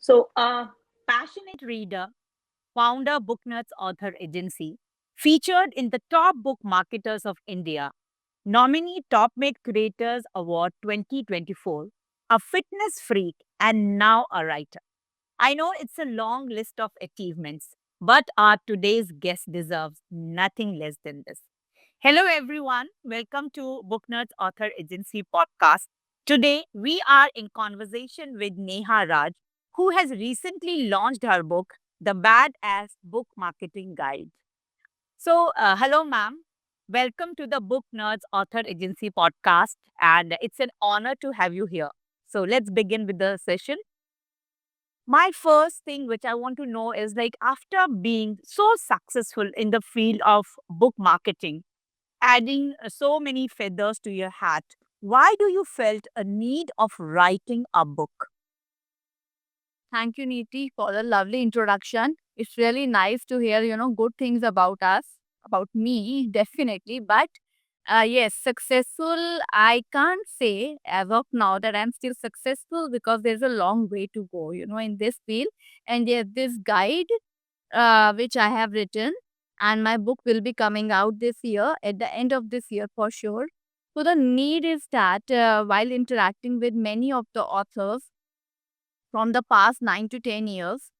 So, passionate reader, founder BookNuts Author Agency, featured in the Top Book Marketers of India, nominee Top Made Creators Award 2024, a fitness freak, and now a writer. I know it's a long list of achievements, but our today's guest deserves nothing less than this. Hello, everyone. Welcome to BookNuts Author Agency podcast. Today, we are in conversation with Neha Raj, who has recently launched her book, The Badass Book Marketing Guide. So, hello, ma'am. Welcome to the Book Nerds Author Agency podcast, and it's an honor to have you here. So, let's begin with the session. My first thing which I want to know is like, after being so successful in the field of book marketing, adding so many feathers to your hat, why do you felt a need of writing a book? Thank you, Neeti, for the lovely introduction. It's really nice to hear, good things about us, about me, definitely. But yes, successful, I can't say as of now that I'm still successful because there's a long way to go, in this field. And yes, this guide, which I have written, and my book will be coming out this year, at the end of this year for sure. So the need is that while interacting with many of the authors, from the past 9 to 10 years,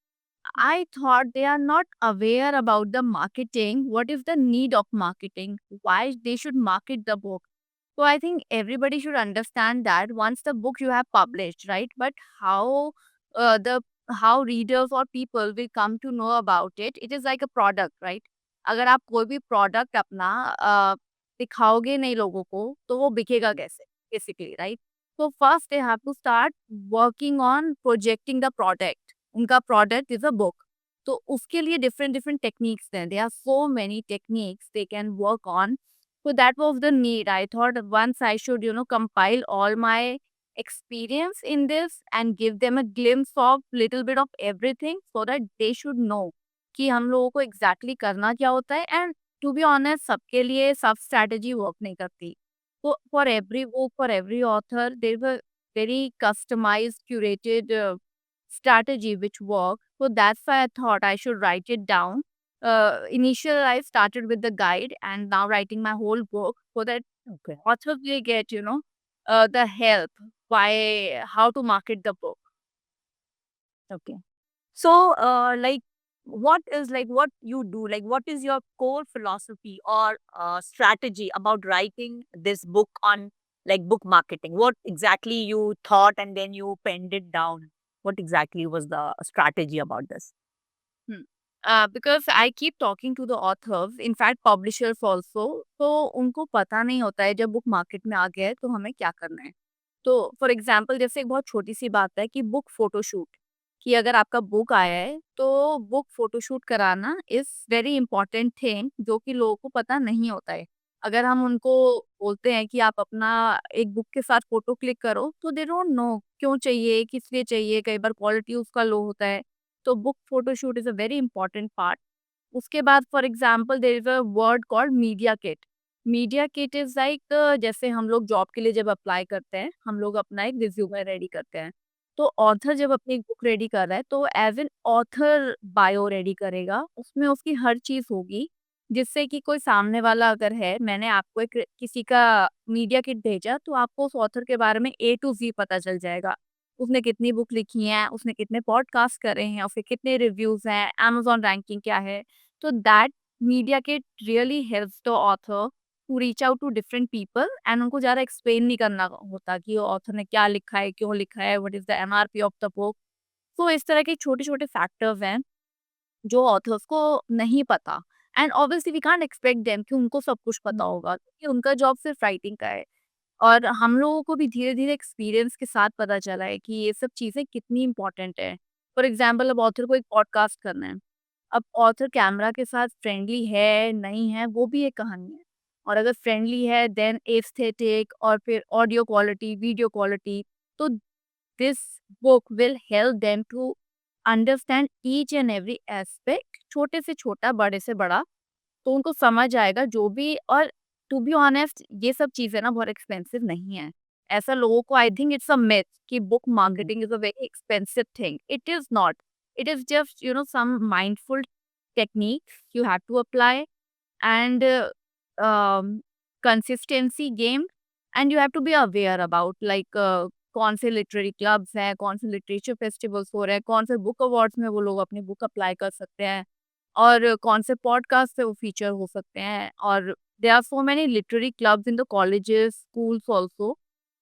I thought they are not aware about the marketing. What is the need of marketing? Why they should market the book? So I think everybody should understand that once the book you have published, right? But the how readers or people will come to know about it, it is like a product, right? अगर आप कोई भी product अपना दिखाओगे नहीं लोगों को तो वो बिकेगा कैसे basically right so first they have to start working on projecting the product. उनका product is a book. तो उसके लिए different techniques हैं. There are so many techniques they can work on. So that was the need. I thought once I should, compile all my experience in this and give them a glimpse of little bit of everything so that they should know कि हम लोगों को exactly करना क्या होता है. And to be honest, सबके लिए सब strategy work नहीं करती. So for every book, for every author, there's a very customized, curated strategy which works. So that's why I thought I should write it down. Initially, I started with the guide and now writing my whole book so that Okay. authors will get, the help by how to market the book. Okay. So, what is like what you do? Like, what is your core philosophy or strategy about writing this book on like book marketing? What exactly you thought and then you penned it down? What exactly was the strategy about this? Hmm. Because I keep talking to the authors, in fact publishers also, तो उनको पता नहीं होता है जब book market में आ गया है तो हमें क्या करना है. तो फॉर एग्जाम्पल जैसे एक बहुत छोटी सी बात है कि बुक फोटोशूट, कि अगर आपका बुक आया है तो बुक फोटोशूट कराना इज वेरी इंपॉर्टेंट थिंग जो कि लोगों को पता नहीं होता है. अगर हम उनको बोलते हैं कि आप अपना एक बुक के साथ फोटो क्लिक करो तो दे डोंट नो क्यों चाहिए, किस लिए चाहिए, कई बार क्वालिटी उसका लो होता है. तो book photoshoot is a very important part. उसके बाद for example there is a word called media kit. Media kit is like जैसे हम लोग जॉब के लिए जब अप्लाई करते हैं हम लोग अपना एक रिज्यूमे रेडी करते हैं. तो ऑथर जब अपनी बुक रेडी कर रहा है तो as an author bio ready करेगा, उसमें उसकी हर चीज होगी जिससे कि कोई सामने वाला अगर है, मैंने आपको एक किसी का मीडिया किट भेजा तो आपको उस ऑथर के बारे में ए टू जी पता चल जाएगा. उसने कितनी बुक लिखी हैं, उसने कितने पॉडकास्ट करे हैं, उसके कितने रिव्यूज़ हैं, अमेज़न रैंकिंग क्या है. तो that media kit really helps the author to reach out to different people and उनको ज़्यादा एक्सप्लेन नहीं करना होता कि ऑथर ने क्या लिखा है, क्यों लिखा है, what is the MRP of the book. तो इस तरह के छोटे-छोटे फैक्टर्स हैं जो ऑथर्स को नहीं पता. And obviously we can't expect them कि उनको सब कुछ पता होगा क्योंकि उनका जॉब सिर्फ राइटिंग का है. और हम लोगों को भी धीरे-धीरे एक्सपीरियंस के साथ पता चला है कि ये सब चीज़ें कितनी इम्पोर्टेंट है. फॉर एग्ज़ाम्पल अब ऑथर को एक पॉडकास्ट करना है. अब ऑथर कैमरा के साथ फ्रेंडली है, नहीं है, वो भी एक कहानी है. और अगर फ्रेंडली है देन एस्थेटिक और फिर ऑडियो क्वालिटी, वीडियो क्वालिटी. तो this book will help them to understand each and every aspect, छोटे से छोटा, बड़े से बड़ा. तो उनको समझ आएगा जो भी. और टू बी ऑनेस्ट ये सब चीज़ें ना बहुत एक्सपेंसिव नहीं है. ऐसा लोगों को I think it's a myth कि book marketing is a very expensive thing. It is not. It is just, some mindful techniques you have to apply, and um, consistency game, and you have to be aware about like कौन से literary clubs हैं, कौन से literature festivals हो रहे हैं, कौन से बुक अवार्ड्स में वो लोग अपनी बुक अप्लाई कर सकते हैं, और कौन से पॉडकास्ट पे वो फीचर हो सकते हैं. और there are so many literary clubs in the colleges, schools also.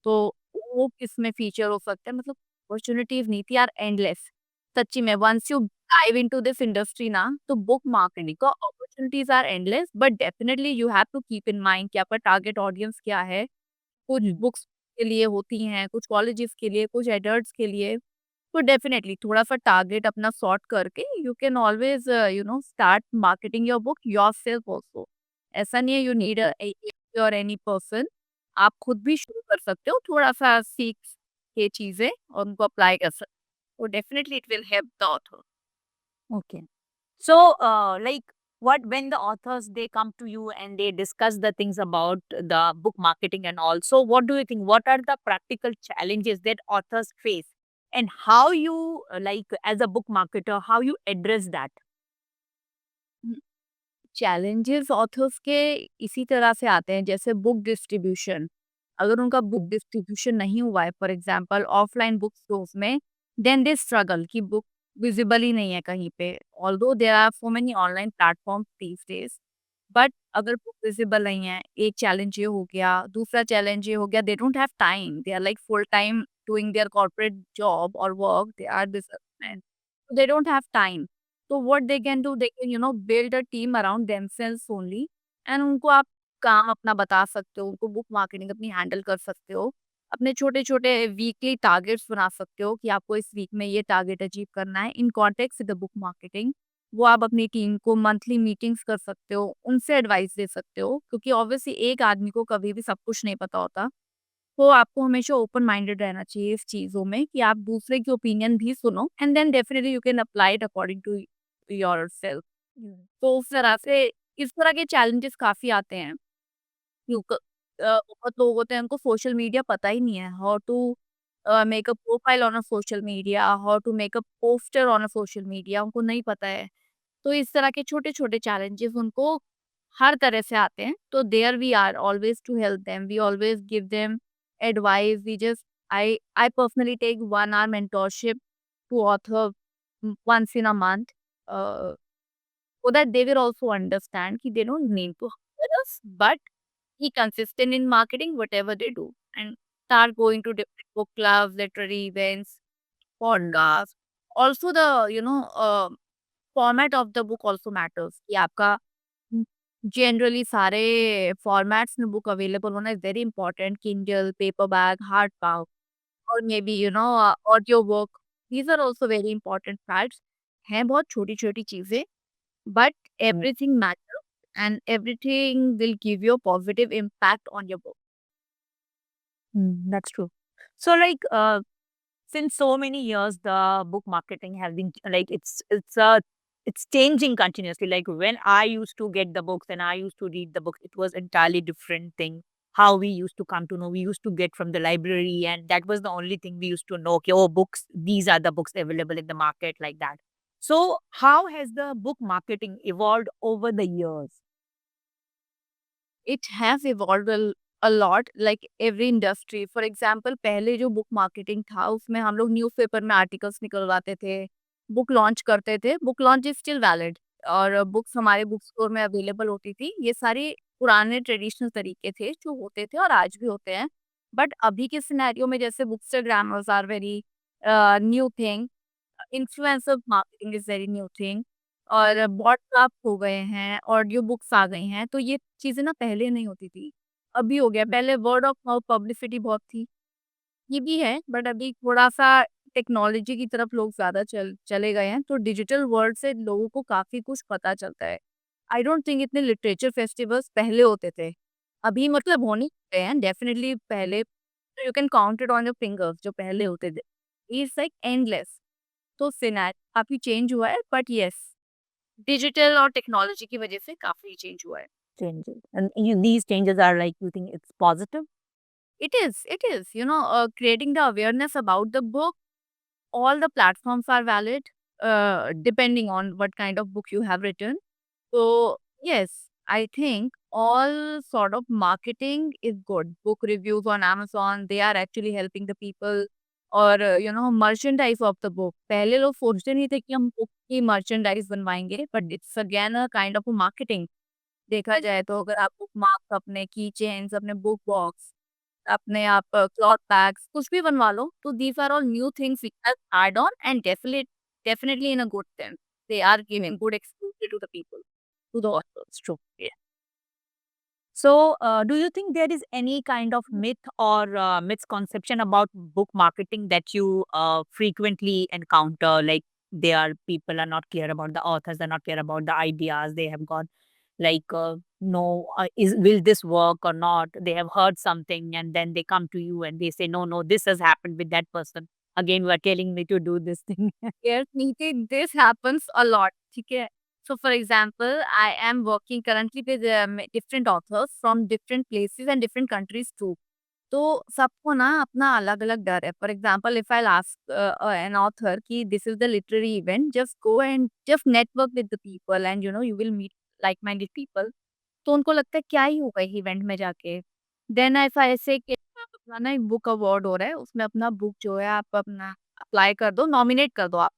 तो वो किसमें फीचर हो सकते हैं, मतलब अपॉर्चुनिटीज नीति आर एंडलेस. सच्ची में once you dive into this industry ना, तो बुक मार्केटिंग का opportunities are endless, but definitely you have to keep in mind कि आपका टारगेट ऑडियंस क्या है. कुछ बुक्स के लिए होती हैं, कुछ कॉलेजेस के लिए, कुछ एडल्ट्स के लिए. तो डेफिनेटली थोड़ा-सा टारगेट अपना सॉर्ट करके you can always start marketing your book yourself also. ऐसा नहीं है यू नीड अ एजेंसी और एनी पर्सन. आप खुद भी शुरू कर सकते हो, थोड़ा-सा सीख के चीज़ें और उनको अप्लाई कर सकते हो. तो definitely it will help the author. Okay. So, like, what when the authors they come to you and they discuss the things about the book marketing and also, what do you think? What are the practical challenges that authors face, and how you like as a book marketer, how you address that? Challenges authors के इसी तरह से आते हैं, जैसे book distribution. अगर उनका book distribution नहीं हुआ है, for example offline book stores में, देन दे स्ट्रगल कि बुक विजिबल ही नहीं है कहीं पे. Although there are so many online platforms these days, but अगर बुक विजिबल नहीं है, एक चैलेंज ये हो गया. दूसरा चैलेंज ये हो गया, they don't have time, they are like full time doing their corporate job और work, they are businessman, they don't have time. तो what they can do, they can build a team around themselves only, and उनको आप काम अपना बता सकते हो, उनको बुक मार्केटिंग अपनी हैंडल कर सकते हो. अपने छोटे-छोटे वीकली टारगेट्स बना सकते हो कि आपको इस वीक में ये टारगेट अचीव करना है in context with the book marketing. वो आप अपनी टीम को मंथली मीटिंग्स कर सकते हो, उनसे एडवाइस दे सकते हो, क्योंकि ऑब्वियसली एक आदमी को कभी भी सब कुछ नहीं पता होता. तो आपको हमेशा ओपन माइंडेड रहना चाहिए इस चीज़ों में कि आप दूसरे की ओपिनियन भी सुनो, and then definitely you can apply it according to yourself. Mm. तो उस तरह से इस तरह के चैलेंजेस काफ़ी आते हैं. क्योंकि बहुत लोग होते हैं उनको सोशल मीडिया पता ही नहीं है, how to make a profile on a social media, how to make a poster on a social media, उनको नहीं पता है. तो इस तरह के छोटे-छोटे चैलेंजेस उनको हर तरह से आते हैं. तो there we are always to help them, we always give them advice. We just I personally take 1 hour mentorship to author once in a month, uh, so that they will also understand कि they don't need to hire us, but be consistent in marketing whatever they do, and start going to different book clubs, literary events, podcasts. Also the format of the book also matters कि आपका generally सारे formats में book available होना is very important. Kindle, paperback, hard bound, और maybe audio book. These are also very important facts. हैं बहुत छोटी छोटी चीजें, but Mm. Everything matter, and everything will give you positive impact on your book. That's true. So, like, since so many years, the book marketing has been like it's changing continuously. Like when I used to get the books and I used to read the books, it was entirely different thing. How we used to come to know, we used to get from the library, and that was the only thing we used to know. Okay, oh, books, these are the books available in the market, like that. So, how has the book marketing evolved over the years? It has evolved a lot like every industry. For example पहले जो book marketing था उसमें हम लोग newspaper में articles निकलवाते थे, book launch करते थे. Book launch is still valid, और बुक्स हमारे बुक स्टोर में अवेलेबल होती थी. ये सारे पुराने ट्रेडिशनल तरीके थे जो होते थे और आज भी होते हैं. बट अभी के सिनेरियो में जैसे bookstagrammers are very new thing, influencer marketing is very new thing, और व्हाट्सएप हो गए हैं, ऑडियो बुक्स आ गई हैं. तो ये चीज़ें ना पहले नहीं होती थी, अभी हो गया. पहले वर्ड ऑफ माउथ पब्लिसिटी बहुत थी, ये भी है, बट अभी थोड़ा-सा टेक्नोलॉजी की तरफ लोग ज़्यादा चले गए हैं, तो डिजिटल वर्ल्ड से लोगों को काफ़ी कुछ पता चलता है. आई डोंट थिंक इतने लिटरेचर फेस्टिवल्स पहले होते थे, अभी मतलब होने लगे हैं डेफिनिटली. पहले you can count it on your fingers जो पहले होते थे. It's like endless. तो सिनेरियो काफ़ी चेंज हुआ है, बट येस, डिजिटल और टेक्नोलॉजी की वजह से काफ़ी चेंज हुआ है. Changes, and these changes are like you think it's positive? it is, creating the awareness about the book. All the platforms are valid, depending on what kind of book you have written. So, yes, I think all sort of marketing is good. Book reviews on Amazon, they are actually helping the people. और merchandise of the book, पहले लोग सोचते नहीं थे कि हम book की merchandise बनवाएंगे, but it's again a kind of marketing. देखा जाए तो अगर आप बुक मार्क्स, अपने की चेन्स, अपने बुक बॉक्स, अपने आप क्लॉथ बैग्स कुछ भी बनवा लो, तो these are all new things which have add on and definitely in a good sense, they are giving good exposure to the people, to the authors. True. Yeah. So, do you think there is any kind of myth or misconception about book marketing that you frequently encounter? Like, people are not clear about the authors, they're not clear about the ideas. They have got like, no, will this work or not? They have heard something and then they come to you and they say, no, no, this has happened with that person. Again, you are telling me to do this thing. Yes, Neeti, this happens a lot. ठीक है? So, for example, I am working currently with different authors from different places and different countries too. तो सबको ना अपना अलग-अलग डर है। For example if I ask an author कि this is the literary event, just go and just network with the people and you will meet like minded people. तो उनको लगता है क्या ही होगा इवेंट में जाके। देन इफ आई से कि अपना ना एक बुक अवार्ड हो रहा है, उसमें अपना बुक जो है आप अपना अप्लाई कर दो, नॉमिनेट कर दो आप।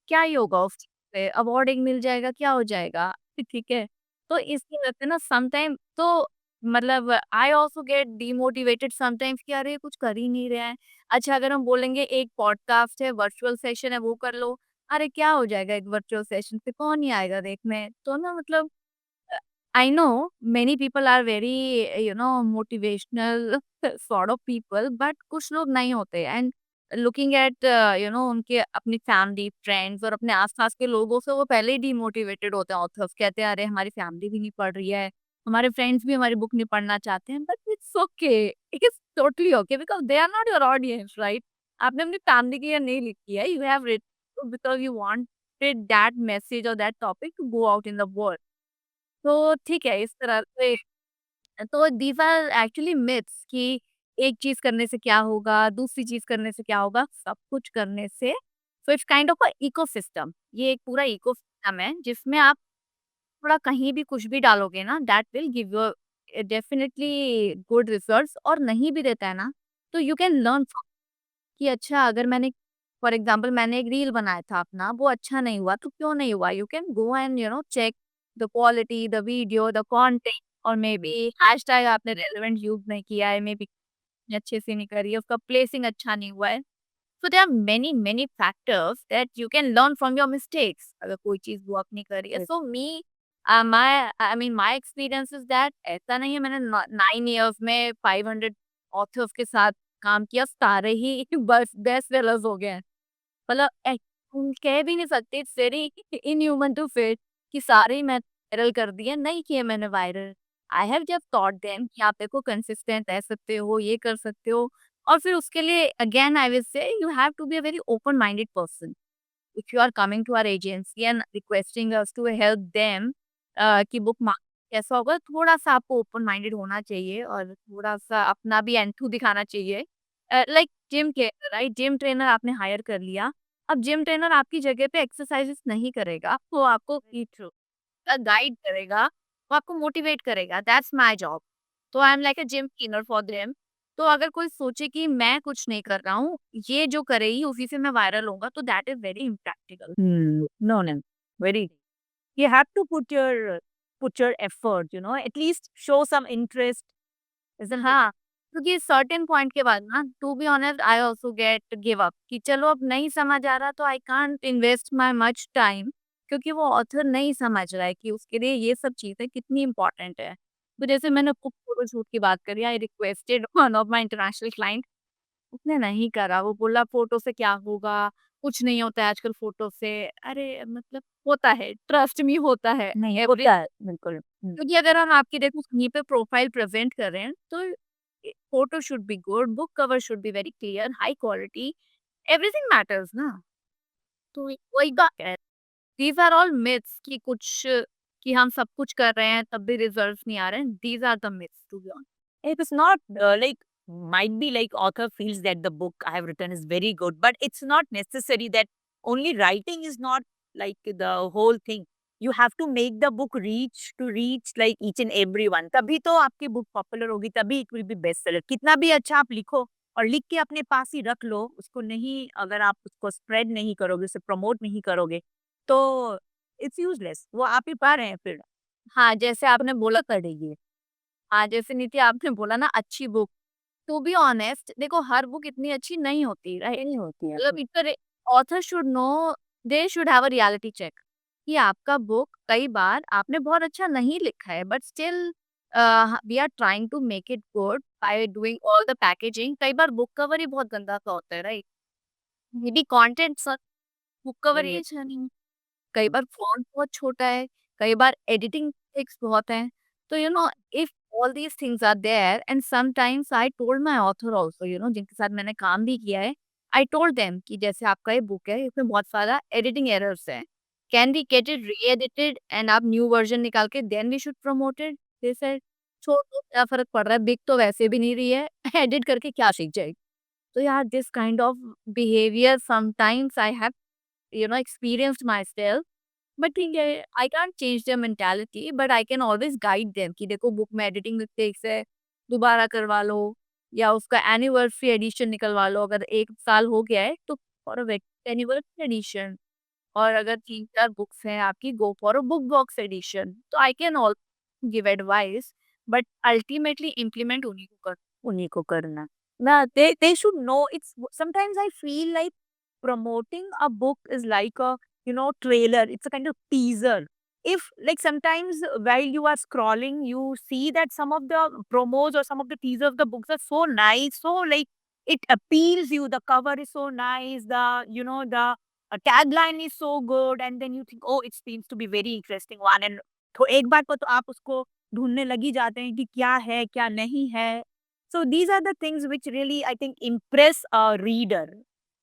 क्या ही होगा उस चीज़ से? अवार्ड एक मिल जाएगा, क्या हो जाएगा? ठीक है। तो इसकी वजह से ना समटाइम तो मतलब आई आल्सो गेट डीमोटिवेटेड समटाइम्स कि अरे कुछ कर ही नहीं रहे हैं। अच्छा अगर हम बोलेंगे एक पॉडकास्ट है, वर्चुअल सेशन है वो कर लो। अरे क्या हो जाएगा एक वर्चुअल सेशन से? कौन ही आएगा देखने? तो ना मतलब I know many people are very, motivational sort of people, but कुछ लोग नहीं होते एंड लुकिंग एट उनके अपनी फैमिली, फ्रेंड्स और अपने आसपास के लोगों से वो पहले ही डिमोटिवेटेड होते हैं ऑथर्स, कहते हैं अरे हमारी फैमिली भी नहीं पढ़ रही है, हमारे फ्रेंड्स भी हमारी बुक नहीं पढ़ना चाहते हैं, but it's okay, it's totally okay because they are not your audience, right? आपने अपनी फैमिली के लिए नहीं लिखी है, you have written because you wanted that message और that topic to go out in the world. तो ठीक है, इस तरह से तो दीज़ आर एक्चुअली मिथ्स कि एक चीज़ करने से क्या होगा, दूसरी चीज़ करने से क्या होगा, सब कुछ करने से so it's kind of a ecosystem. ये एक पूरा इकोसिस्टम है जिसमें आप थोड़ा कहीं भी कुछ भी डालोगे ना that will give you definitely good results, और नहीं भी देता है ना, तो यू कैन लर्न कि अच्छा अगर मैंने फॉर एग्जांपल मैंने एक रील बनाया था अपना, वो अच्छा नहीं हुआ तो क्यों नहीं हुआ? You can go and check the quality, the video, the content, और मे बी हैशटैग आपने रेलेवेंट यूज़ नहीं किया है, मे बी अच्छे से नहीं करी है, उसका प्लेसिंग अच्छा नहीं हुआ है। So there are many many factors that you can learn from your mistakes अगर कोई चीज़ वर्क नहीं कर रही है। Yes. So me my I mean my experience is that ऐसा नहीं है मैंने 9 इयर्स में 500 ऑथर्स के साथ काम किया, सारे ही बस बेस्ट सेलर्स हो गए हैं। मतलब हम कह भी नहीं सकते, इट्स वेरी इनह्यूमन टू से कि सारे ही मैंने वायरल कर दिए, नहीं किए मैंने viral. I have just taught them कि आप देखो कंसिस्टेंट रह सकते हो, ये कर सकते हो, और फिर उसके लिए again I will say you have to be a very open minded person. If you are coming to our agency and requesting us to help them कि बुक मार्केट कैसा होगा, थोड़ा-सा आपको ओपन माइंडेड होना चाहिए और थोड़ा-सा अपना भी एंथू दिखाना चाहिए। लाइक जिम के राइट, जिम ट्रेनर आपने हायर कर लिया, अब जिम ट्रेनर आपकी जगह पे एक्सरसाइज़ेस नहीं करेगा, वो आपको Very true. गाइड करेगा, वो आपको मोटिवेट करेगा, दैट्स माय जॉब। तो I am like a gym trainer for them. तो अगर कोई सोचे कि मैं कुछ नहीं कर रहा हूँ, ये जो करेगी उसी से मैं वायरल होऊँगा, तो that is very impractical. No, no. Very. You have to put your effort, at least show some interest, isn't it? हाँ, क्योंकि सर्टेन पॉइंट के बाद ना to be honest I also get give up कि चलो अब नहीं समझ आ रहा तो I can't invest my much time, क्योंकि वो ऑथर नहीं समझ रहा है कि उसके लिए ये सब चीज़ें कितनी इम्पोर्टेंट है। तो जैसे मैंने बुक फोटोशूट की बात करी, I requested one of my international client, उसने नहीं करा, वो बोला फ़ोटो से क्या होगा? कुछ नहीं होता है आजकल फ़ोटो से। अरे मतलब होता है, ट्रस्ट मी होता है। नहीं, एवरी होता है, बिल्कुल। क्योंकि अगर हम आपकी देखो कहीं पे प्रोफाइल प्रेज़ेंट कर रहे हैं, तो photo should be good, book cover should be very clear, high quality, everything matters ना। तो वही बात है। दीज़ आर ऑल मिथ्स कि हम सब कुछ कर रहे हैं तब भी रिजल्ट्स नहीं आ रहे हैं। These are the myths to be honest. It is not like might be like author feels that the book I have written is very good, but it's not necessary that only writing is not like the whole thing. You have to make the book reach like each and everyone. तभी तो आपकी book popular होगी, तभी it will be bestseller. कितना भी अच्छा आप लिखो और लिख के अपने पास ही रख लो, उसको नहीं, अगर आप उसको spread नहीं करोगे, उसे promote नहीं करोगे, तो it's useless. वो आप ही पा रहे हैं फिर। हाँ, जैसे आपने बोला करेगी। हाँ, जैसे नीति आपने बोला ना अच्छी बुक, टू बी ऑनेस्ट देखो हर बुक इतनी अच्छी नहीं होती, राइट? नहीं होती है। मतलब either author should know they should have a reality check कि आपका बुक कई बार आपने बहुत अच्छा नहीं लिखा है but still we are trying to make it good by doing all the packaging कई बार बुक कवर ही बहुत गंदा सा होता है राइट मे बी कॉन्टेंट सर बुक कवर ही ये अच्छा नहीं कई बार फ़ॉन्ट बहुत छोटा है, कई बार एडिटिंग ट्रिक्स बहुत हैं। तो if all these things are there and sometimes I told my author also जिनके साथ मैंने काम भी किया है, आई टोल्ड देम कि जैसे आपका ये बुक है, इसमें बहुत सारा एडिटिंग एरर्स हैं। Can we get it re-edited and आप न्यू वर्ज़न निकाल के then we should promote it? They said छोड़ दो क्या फ़र्क पड़ रहा है, बिक तो वैसे भी नहीं रही है, एडिट करके क्या सीख जाएगी? तो यार this kind of behaviour sometimes I have experienced myself but ठीक है I can't change their mentality but I can always guide them कि देखो बुक में एडिटिंग मिस्टेक्स है दोबारा करवा लो या उसका एनिवर्सरी एडिशन निकलवा लो अगर 1 साल हो गया है तो फॉर एनिवर्सरी एडिशन और अगर 3-4 बुक्स हैं आपकी go for a book box edition तो I can all give advice but ultimately implement उन्हीं को करना। ना they should know. It's sometimes I feel like promoting a book is like a trailer. It's a kind of teaser. If like sometimes while you are scrolling, you see that some of the promos or some of the teaser of the books are so nice, so like it appeals you. The cover is so nice. The tagline is so good, and then you think, oh, it seems to be very interesting one. And तो एक बार को तो आप उसको ढूँढने लग ही जाते हैं कि क्या है, क्या नहीं है। So these are the things which really I think impress a reader.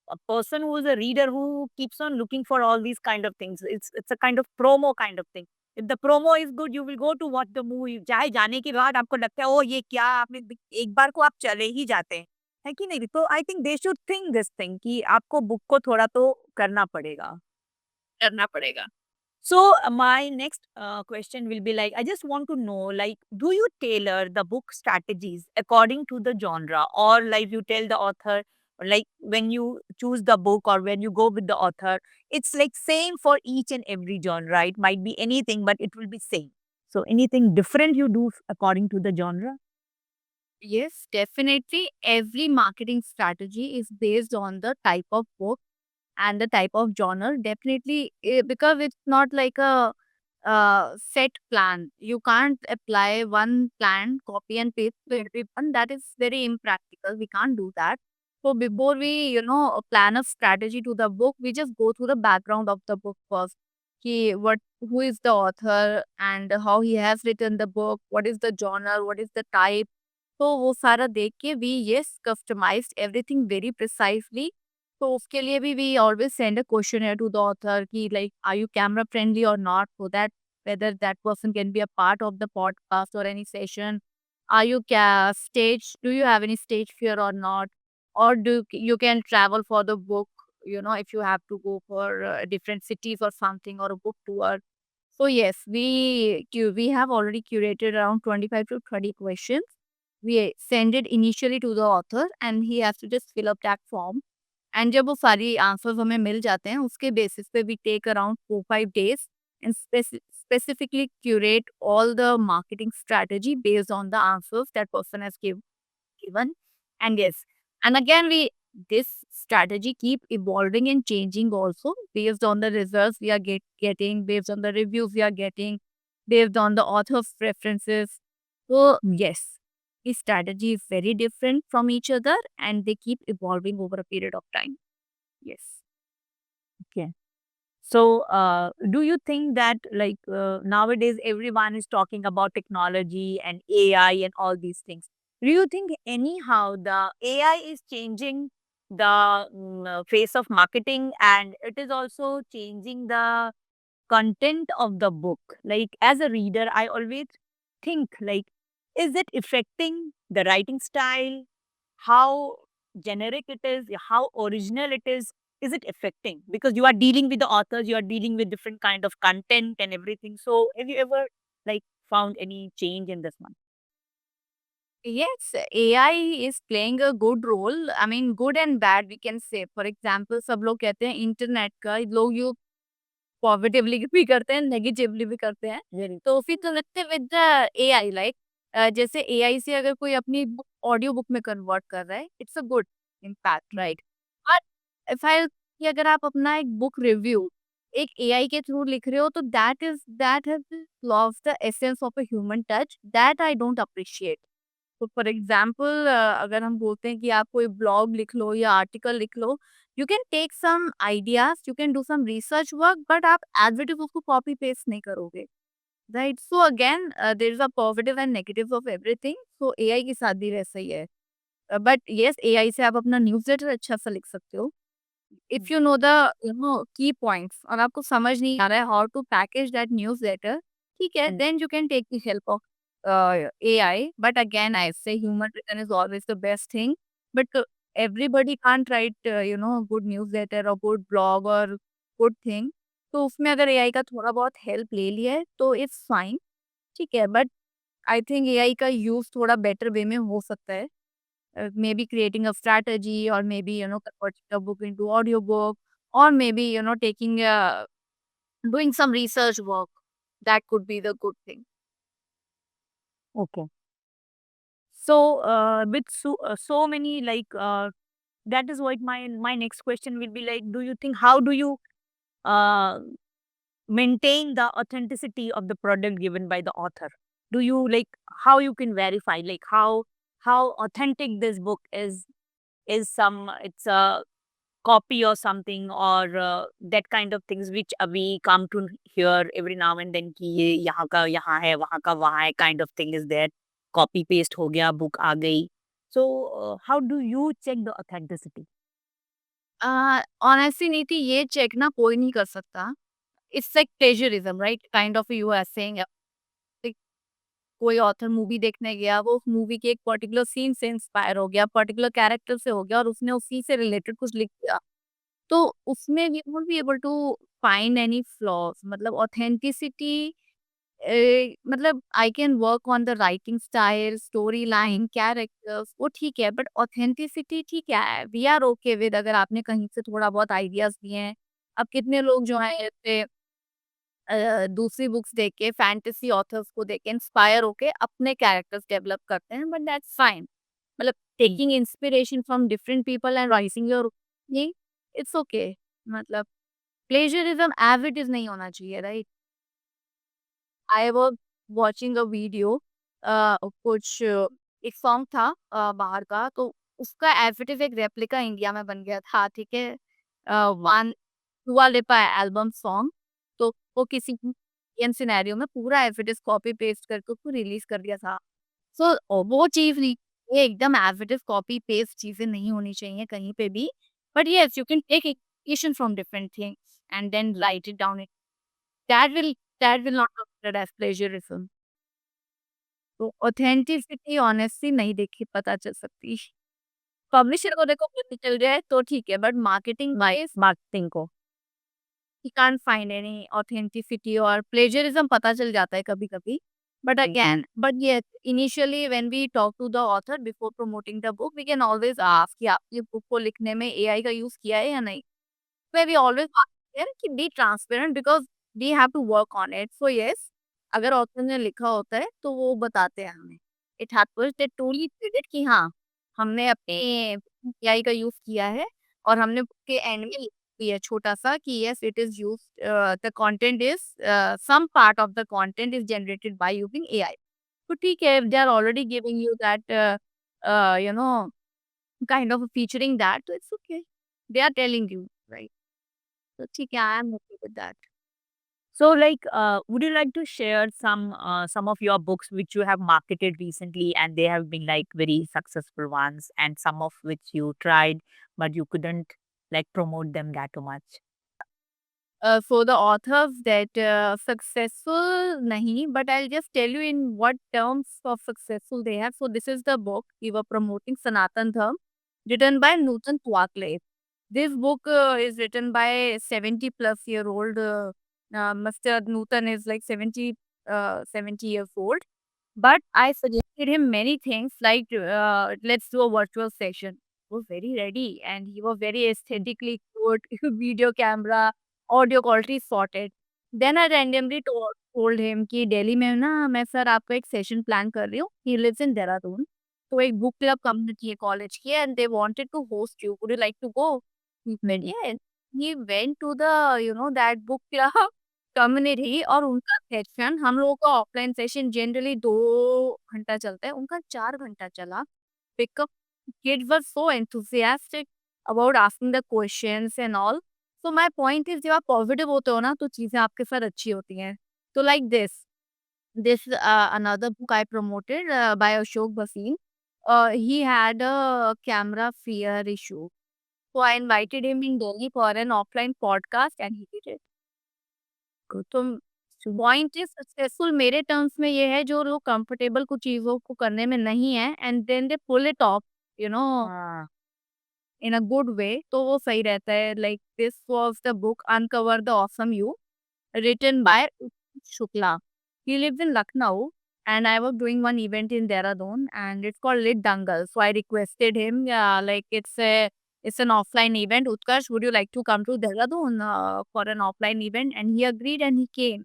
A person who is a reader who keeps on looking for all these kind of things. It's a kind of promo kind of thing. If the promo is good, you will go to watch the movie. चाहे जाने के बाद आपको लगता है, ओह! ये क्या आपने एक बार को आप चले ही जाते हैं। है कि नहीं? तो I think they should think this thing कि आपको बुक को थोड़ा तो करना पड़ेगा। करना पड़ेगा So my next question will be like, I just want to know, like, do you tailor the book strategies according to the genre, or like you tell the author, or like when you choose the book or when you go with the author, it's like same for each and every genre. It might be anything, but it will be same. So anything different you do according to the genre? yes definitely every marketing strategy is based on the type of book and the type of genre definitely because it's not like a set plan you can't apply one plan copy and paste to everyone that is very impractical we can't do that so before we plan a strategy to the book we just go through the background of the book first what who is the author and how he has written the book what is the genre what is the type तो वो सारा देख के we yes customised everything very precisely तो उसके लिए भी we always send a questionnaire to the author कि like are you camera friendly और not so that whether that person can be a part of the podcast or any session are you stage do you have any stage fear or not or do you can travel for the book if you have to go for different cities or something or a book tour so yes we have already curated around 25 to 30 questions we send it initially to the author and he has to just fill up that form and जब वो सारी answers हमें मिल जाते हैं उसके basis पे we take around 4-5 days and specifically curate all the marketing strategy based on the answers that person has given and yes and again we this strategy keep evolving and changing also based on the results we are getting based on the reviews we are getting based on the author's preferences so yes each strategy is very different from each other and they keep evolving over a period of time. Yes. Okay. So, do you think that like nowadays everyone is talking about technology and AI and all these things? Do you think anyhow the AI is changing the face of marketing and it is also changing the content of the book? Like as a reader, I always think like, is it affecting the writing style? how generic it is, how original it is it affecting? Because you are dealing with the authors, you are dealing with different kind of content and everything. So have you ever like found any change in this one? Yes, AI is playing a good role. I mean, good and bad we can say. For example, सब लोग कहते हैं internet का लोग use positively भी करते हैं, negatively भी करते हैं। Very तो फिर तो लगते विद द एआई लाइक जैसे एआई से अगर कोई अपनी बुक ऑडियो बुक में कन्वर्ट कर रहा है, it's a good impact right. But if I कि अगर आप अपना एक बुक रिव्यू एक एआई के थ्रू लिख रहे हो तो that has lost the essence of a human touch that I don't appreciate. तो फॉर एग्जाम्पल अगर हम बोलते हैं कि आप कोई ब्लॉग लिख लो या आर्टिकल लिख लो, you can take some ideas, you can do some research work, but आप एज इट इज उसको कॉपी पेस्ट नहीं करोगे, right? So again there is a positive and negative of everything. So AI के साथ भी वैसा ही है। बट यस, एआई से आप अपना न्यूज़लेटर अच्छा सा लिख सकते हो if you know the key points और आपको समझ नहीं आ रहा है how to package that newsletter, ठीक है, Mm. Then you can take the help of AI. But again, I say human written is always the best thing. But everybody can't write, good newsletter or good blog or good thing. तो उसमें अगर AI का थोड़ा बहुत help ले लिया है तो इट्स फाइन, ठीक है। बट आई थिंक एआई का यूज थोड़ा बेटर वे में हो सकता है, maybe creating a strategy और maybe converting a book into audio book और maybe taking doing some research work, that could be the good thing. Okay. So, with so many like that is what my next question will be like. Do you think how do you uh, maintain the authenticity of the product given by the author? Do you like how you can verify like how authentic this book is some it's a copy or something or that kind of things which we come to hear every now and then कि ये यहाँ का यहाँ है वहाँ का वहाँ है kind of thing is there, copy paste हो गया book आ गई. So how do you check the authenticity? Honestly Niti ये चेक ना कोई नहीं कर सकता। It's like plagiarism right, kind of you are saying कोई ऑथर मूवी देखने गया, वो उस मूवी के एक पर्टिकुलर सीन से इंस्पायर हो गया, पर्टिकुलर कैरेक्टर से हो गया और उसने उसी से रिलेटेड कुछ लिख दिया। तो उसमें we won't be able to find any flaws. मतलब ऑथेंटिसिटी मतलब I can work on the writing style, story line, characters वो ठीक है, बट ऑथेंटिसिटी ठीक है, वी आर ओके विद अगर आपने कहीं से थोड़ा बहुत आइडियाज़ लिए हैं। अब कितने लोग जो हैं ऐसे दूसरी बुक्स देख के फैंटेसी ऑथर्स को देख के इंस्पायर होके अपने कैरेक्टर्स डेवलप करते हैं, बट दैट्स फाइन। मतलब Mm. Taking inspiration from different people and writing your ये इट्स ओके। मतलब प्लेजरिज्म एविड नहीं होना चाहिए, right? I was watching a video, कुछ एक सॉन्ग था बाहर का, तो उसका एज इट इज एक रेप्लिका इंडिया में बन गया था, ठीक है। वन दुआ लिपा एल्बम सॉन्ग, तो वो किसी इंडियन सिनेरियो में पूरा as it is copy paste करके उसको रिलीज कर दिया था। सो वो चीज नहीं, ये एकदम as it is copy paste चीजें नहीं होनी चाहिए कहीं पे भी। But yes, you can take inspiration from different things and then write it down. That will that will not considered as plagiarism. तो ऑथेंटिसिटी ऑनेस्टली नहीं देखी पता चल सकती। पब्लिशर को देखो पता चल जाए तो ठीक है, बट मार्केटिंग वाइज Marketing को. He can't find any authenticity और प्लेजरिज्म पता चल जाता है कभी-कभी। But again but yes, initially when we talk to the author before promoting the book, we can always ask कि आपने बुक को लिखने में एआई का यूज़ किया है या नहीं? where we always ask them कि be transparent because we have to work on it. So yes, अगर ऑथर ने लिखा होता है तो वो बताते हैं हमें। It happens that truly credit कि हाँ, हमने अपने एआई का यूज़ किया है और हमने book के एंड में लिख दिया छोटा-सा कि yes it is used, the content is some part of the content is generated by using AI. तो ठीक है, they are already giving you that you know kind of featuring that, तो it's okay. They are telling you, right? तो ठीक है, I am okay with that. So, like, would you like to share some of your books which you have marketed recently and they have been like very successful ones, and some of which you tried but you couldn't like promote them that too much? for the authors that successful nahi, but I'll just tell you in what terms of successful they have. So this is the book we were promoting, Sanatan Dharma, written by Nutan Tuakle. This book is written by 70 plus year old. Mr. Nutan is like 70 years old. But I suggested him many things like let's do a virtual session. He was very ready and he was very aesthetically good, video camera, audio quality sorted. Then I randomly told him कि दिल्ली में ना मैं sir आपको एक session plan कर रही हूँ. He lives in Dehradun. तो एक बुक क्लब कम्युनिटी है कॉलेज की and they wanted to host you. Would you like to go? He said yes. He went to the that book club community और उनका session हम लोगों का offline session generally 2 घंटा चलता है, उनका 4 घंटा चला। Pickup kids were so enthusiastic about asking the questions and all. So my point is जब आप पॉजिटिव होते हो ना तो चीज़ें आपके साथ अच्छी होती हैं। तो like this another book I promoted by Ashok Bhasin. He had a camera fear issue. So I invited him in Delhi for an offline podcast and he did it. तो पॉइंट इज सक्सेसफुल मेरे terms में ये है जो लोग comfortable कुछ चीजों को करने में नहीं है and then they pull it off you know हाँ, इन अ गुड वे तो वो सही रहता है like this was the book uncover the awesome you written by Shukla. He lives in Lucknow and I was doing one event in Dehradun and it's called Lit Dangal. So I requested him, like it's an offline event. Utkarsh, would you like to come to Dehradun for an offline event? And he agreed and he came.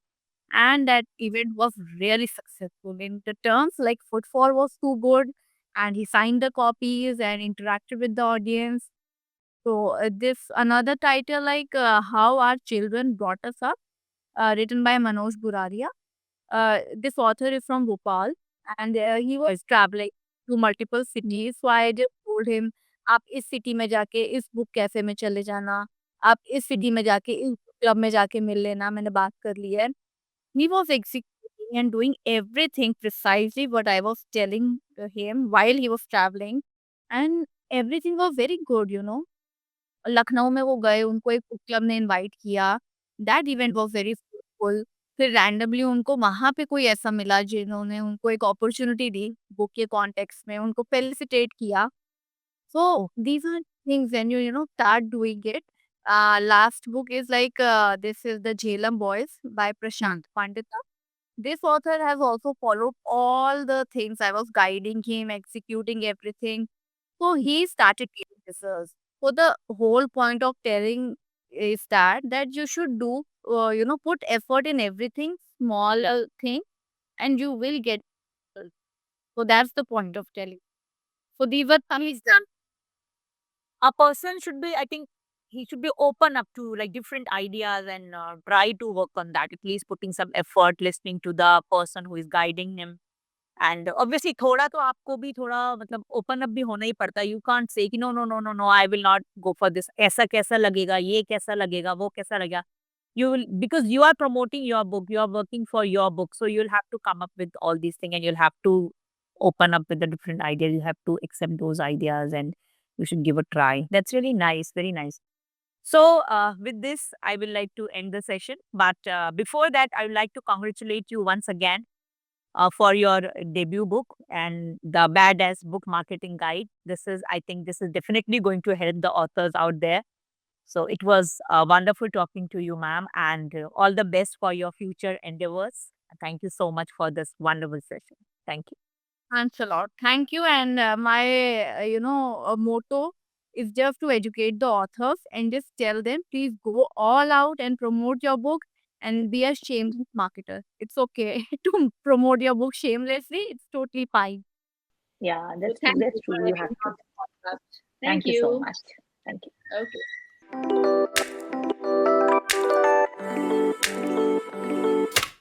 And that event was really successful in the terms like footfall was too good and he signed the copies and interacted with the audience. So this another title like How Our Children Brought Us Up, written by Manoj Buraria. This author is from Bhopal and he was traveling to multiple cities. So I just told him, आप इस city में जाके इस book cafe में चले जाना, आप इस सिटी में जाके इस क्लब में जाके मिल लेना, मैंने बात कर ली है। He was executing and doing everything precisely what I was telling him while he was traveling and everything was very good. Lucknow में वो गए, उनको एक बुक क्लब ने इनवाइट किया, that event was very fruitful. फिर रैंडमली उनको वहाँ पे कोई ऐसा मिला जिन्होंने उनको एक अपॉर्च्युनिटी दी, बुक के कॉन्टेक्स्ट में उनको फेलिसिटेट किया। So these are things when you start doing it. Last book is like this is the Jhelum Boys by Prashant Pandita. This author has also followed all the things I was guiding him, executing everything. So he started giving results. So the whole point of telling is that you should do, put effort in everything, small thing, and you will get results. So that's the point of telling. So these were some examples. a person should be, I think, he should be open up to like different ideas and try to work on that. At least putting some effort, listening to the person who is guiding him. And obviously थोड़ा तो आपको भी थोड़ा मतलब open up भी होना ही पड़ता है। यू कांट से कि no no no no no I will not go for this, ऐसा कैसा लगेगा, ये कैसा लगेगा, वो कैसा लगेगा। You will because you are promoting your book, you are working for your book, so you will have to come up with all this thing and you will have to open up with the different ideas. You have to accept those ideas and you should give a try. That's really nice, very nice. So, with this, I will like to end the session. But before that, I would like to congratulate you once again for your debut book and the Badass Book Marketing Guide. I think this is definitely going to help the authors out there. So it was wonderful talking to you, ma'am, and all the best for your future endeavors. Thank you so much for this wonderful session. Thank you. Thanks a lot. Thank you. And my, motto is just to educate the authors and just tell them, please go all out and promote your book and be a shameless marketer. It's okay to promote your book shamelessly. It's totally fine. Yeah, So that's true. thank That's you for true. You having have me to. on the podcast. Thank Thank you so you. much. Thank you. Okay.